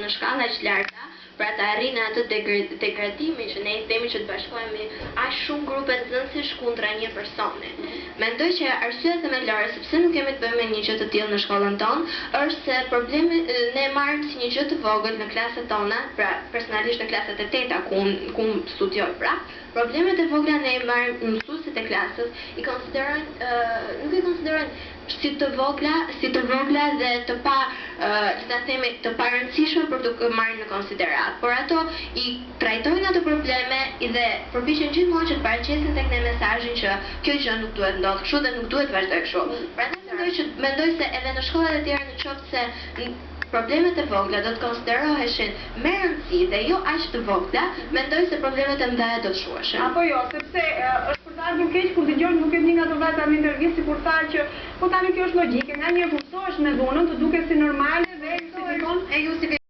në shkalla aq larta, pra të arrijnë atë degradimi që ne i themi që të bashkohemi aq shumë grupe nxënësish kundra një personi. Mendoj që arsyeja themelore sepse nuk kemi të bëjmë me një gjë të tillë në shkollën tonë, është se problemi ne marrim si një gjë të vogël në klasat tona, pra personalisht në klasat e teta ku studioj pra, problemet e vogla ne i marrim mësuesit e klasës, i konsiderojnë nuk i konsiderojnë si të vogla dhe të pa të parëndësishme për të marrë në konsiderat. Por ato i trajtojnë ato probleme dhe përpiqen gjithmonë që të paraqesin tek ne mesazhin që kjo gjë nuk duhet ndodhë kështu dhe nuk duhet vazhdoj kështu. Prandaj mendoj se edhe në shkollat e tjera nëse problemet e vogla do të konsideroheshin me rëndësi dhe jo aq të vogla, mendoj se problemet e mëdha do të shuheshin. Apo jo, sepse është për të ardhur keq kur dëgjon nuk e di nga të vllajta në intervistë kur tha që po tani kjo është logjike, nga një kursohesh me dhunën, të duket si normale dhe justifikon